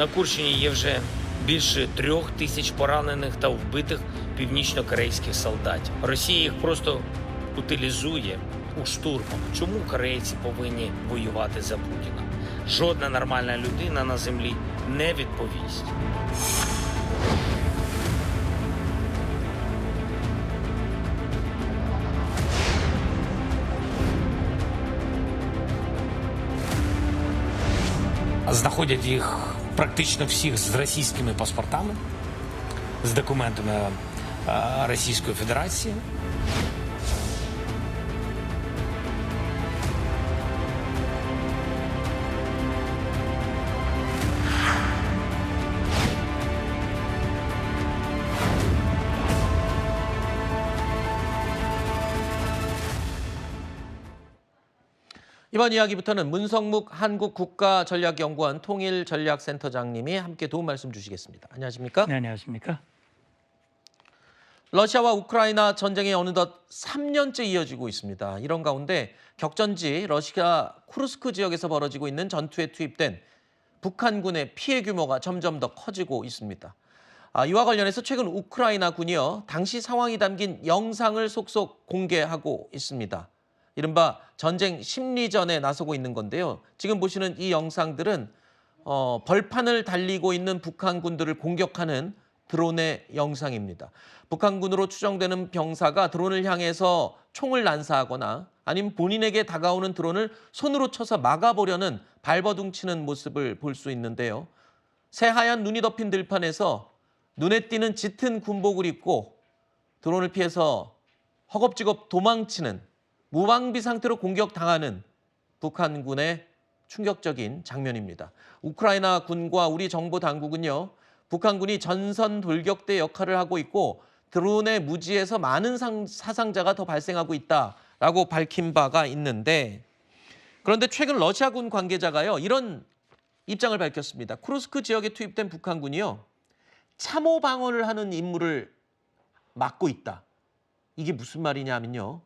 На Курщині є вже більше 3000 поранених та вбитих північно-корейських солдатів. Росія їх просто утилізує у штурмах. Чому корейці повинні воювати за Путіна? Жодна нормальна людина на землі не відповість. Знаходять їх практично всіх з російськими паспортами, з документами Російської Федерації. 이번 이야기부터는 문성묵 한국국가전략연구원 통일전략센터장님이 함께 도움 말씀 주시겠습니다. 안녕하십니까? 네, 안녕하십니까? 러시아와 우크라이나 전쟁이 어느덧 3년째 이어지고 있습니다. 이런 가운데 격전지 러시아 쿠르스크 지역에서 벌어지고 있는 전투에 투입된 북한군의 피해 규모가 점점 더 커지고 있습니다. 이와 관련해서 최근 우크라이나군이요, 당시 상황이 담긴 영상을 속속 공개하고 있습니다. 이른바 전쟁 심리전에 나서고 있는 건데요. 지금 보시는 이 영상들은 벌판을 달리고 있는 북한군들을 공격하는 드론의 영상입니다. 북한군으로 추정되는 병사가 드론을 향해서 총을 난사하거나 아니면 본인에게 다가오는 드론을 손으로 쳐서 막아보려는 발버둥치는 모습을 볼 수 있는데요. 새하얀 눈이 덮인 들판에서 눈에 띄는 짙은 군복을 입고 드론을 피해서 허겁지겁 도망치는, 무방비 상태로 공격당하는 북한군의 충격적인 장면입니다. 우크라이나 군과 우리 정보 당국은요, 북한군이 전선 돌격대 역할을 하고 있고 드론의 무지에서 많은 사상자가 더 발생하고 있다라고 밝힌 바가 있는데, 그런데 최근 러시아군 관계자가요, 이런 입장을 밝혔습니다. 쿠르스크 지역에 투입된 북한군이요, 참호 방어를 하는 임무를 맡고 있다. 이게 무슨 말이냐면요,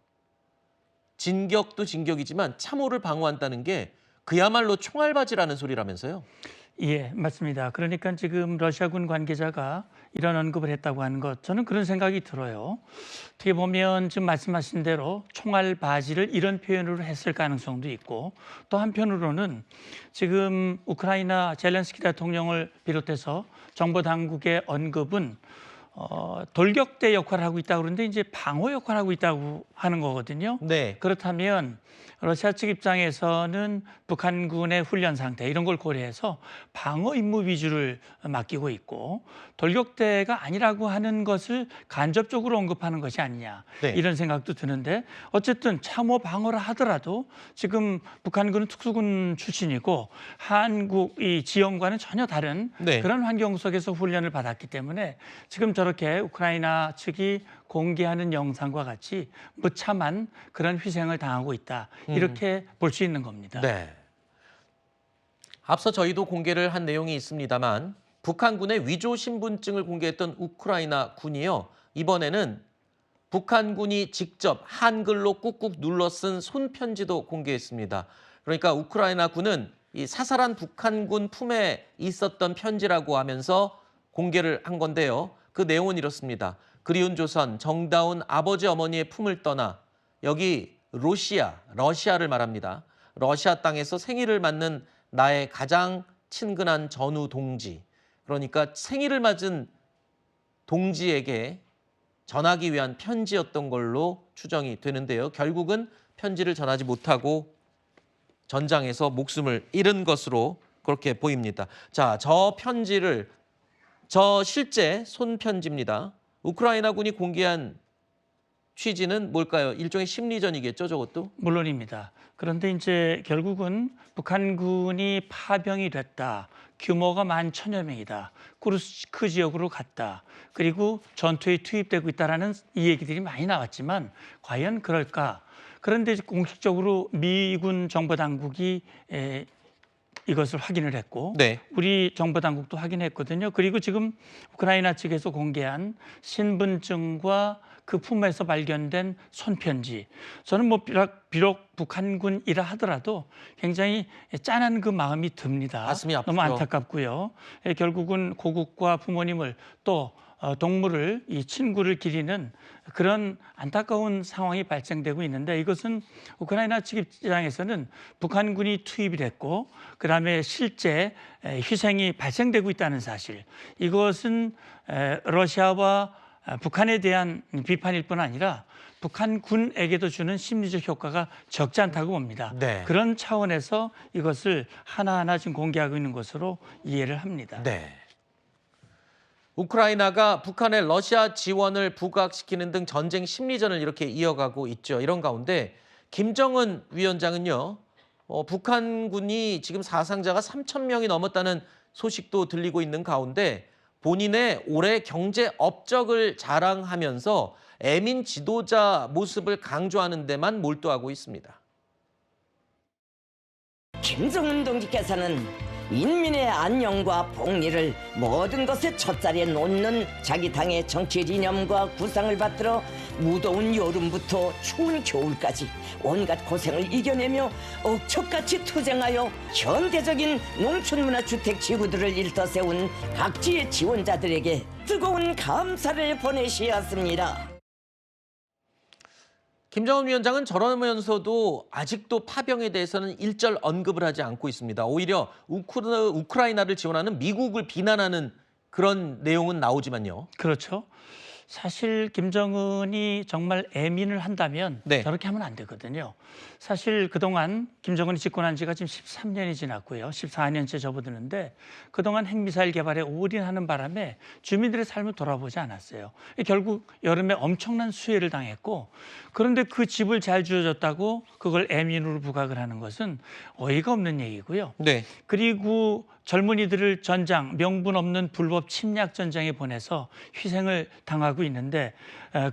진격도 진격이지만 참호를 방어한다는 게 그야말로 총알바지라는 소리라면서요. 예, 맞습니다. 그러니까 지금 러시아군 관계자가 이런 언급을 했다고 하는 것, 저는 그런 생각이 들어요. 어떻게 보면 지금 말씀하신 대로 총알바지를 이런 표현으로 했을 가능성도 있고, 또 한편으로는 지금 우크라이나 젤렌스키 대통령을 비롯해서 정보 당국의 언급은 돌격대 역할을 하고 있다고 그러는데 이제 방어 역할을 하고 있다고 하는 거거든요. 네. 그렇다면 러시아 측 입장에서는 북한군의 훈련 상태 이런 걸 고려해서 방어 임무 위주를 맡기고 있고, 돌격대가 아니라고 하는 것을 간접적으로 언급하는 것이 아니냐, 네. 이런 생각도 드는데, 어쨌든 참호 방어를 하더라도 지금 북한군은 특수군 출신이고 한국 이 지형과는 전혀 다른 네. 그런 환경 속에서 훈련을 받았기 때문에 지금 저렇게 우크라이나 측이 공개하는 영상과 같이 무참한 그런 희생을 당하고 있다, 이렇게 볼 수 있는 겁니다. 네. 앞서 저희도 공개를 한 내용이 있습니다만 북한군의 위조 신분증을 공개했던 우크라이나 군이요, 이번에는 북한군이 직접 한글로 꾹꾹 눌러 쓴 손편지도 공개했습니다. 그러니까 우크라이나 군은 이 사살한 북한군 품에 있었던 편지라고 하면서 공개를 한 건데요. 그 내용은 이렇습니다. 그리운 조선, 정다운 아버지 어머니의 품을 떠나 여기 러시아를 말합니다. 러시아 땅에서 생일을 맞는 나의 가장 친근한 전우 동지, 그러니까 생일을 맞은 동지에게 전하기 위한 편지였던 걸로 추정이 되는데요. 결국은 편지를 전하지 못하고 전장에서 목숨을 잃은 것으로 그렇게 보입니다. 자, 저 실제 손편지입니다. 우크라이나군이 공개한 취지는 뭘까요? 일종의 심리전이겠죠, 저것도? 물론입니다. 그런데 이제 결국은 북한군이 파병이 됐다, 규모가 11,000여 명이다, 쿠르스크 지역으로 갔다, 그리고 전투에 투입되고 있다라는 이 얘기들이 많이 나왔지만 과연 그럴까? 그런데 공식적으로 미군 정보당국이 이것을 확인을 했고, 네. 우리 정보당국도 확인했거든요. 그리고 지금 우크라이나 측에서 공개한 신분증과 그 품에서 발견된 손편지. 저는 뭐 비록 북한군이라 하더라도 굉장히 짠한 그 마음이 듭니다. 가슴이 아프죠. 너무 안타깝고요. 결국은 고국과 부모님을 또 동물을 이 친구를 기리는 그런 안타까운 상황이 발생되고 있는데 이것은 우크라이나 측 입장에서는 북한군이 투입이 됐고 그다음에 실제 희생이 발생되고 있다는 사실 이것은 러시아와 북한에 대한 비판일 뿐 아니라 북한군에게도 주는 심리적 효과가 적지 않다고 봅니다. 네. 그런 차원에서 이것을 하나하나 지금 공개하고 있는 것으로 이해를 합니다. 네. 우크라이나가 북한의 러시아 지원을 부각시키는 등 전쟁 심리전을 이렇게 이어가고 있죠. 이런 가운데 김정은 위원장은요. 북한군이 지금 사상자가 3,000명이 넘었다는 소식도 들리고 있는 가운데 본인의 올해 경제 업적을 자랑하면서 애민 지도자 모습을 강조하는 데만 몰두하고 있습니다. 김정은 동지께서는 인민의 안녕과 복리를 모든 것의 첫자리에 놓는 자기 당의 정치 이념과 구상을 받들어 무더운 여름부터 추운 겨울까지 온갖 고생을 이겨내며 억척같이 투쟁하여 현대적인 농촌문화주택 지구들을 일떠세운 각지의 지원자들에게 뜨거운 감사를 보내시었습니다. 김정은 위원장은 저러면서도 아직도 파병에 대해서는 일절 언급을 하지 않고 있습니다. 오히려 우크라이나를 지원하는 미국을 비난하는 그런 내용은 나오지만요. 그렇죠. 사실 김정은이 정말 애민을 한다면 네. 저렇게 하면 안 되거든요. 사실 그동안 김정은이 집권한 지가 지금 13년이 지났고요. 14년째 접어드는데 그동안 핵미사일 개발에 올인하는 바람에 주민들의 삶을 돌아보지 않았어요. 결국 여름에 엄청난 수해를 당했고 그런데 그 집을 잘 지어줬다고 그걸 애민으로 부각을 하는 것은 어이가 없는 얘기고요. 네. 그리고 젊은이들을 전장, 명분 없는 불법 침략 전장에 보내서 희생을 당하고 있는데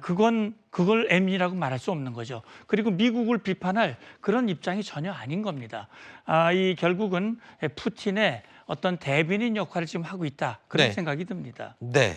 그걸 애민이라고 말할 수 없는 거죠. 그리고 미국을 비판할 그런 입장이 전혀 아닌 겁니다. 이 결국은 푸틴의 어떤 대변인 역할을 지금 하고 있다. 그런 네. 생각이 듭니다. 네.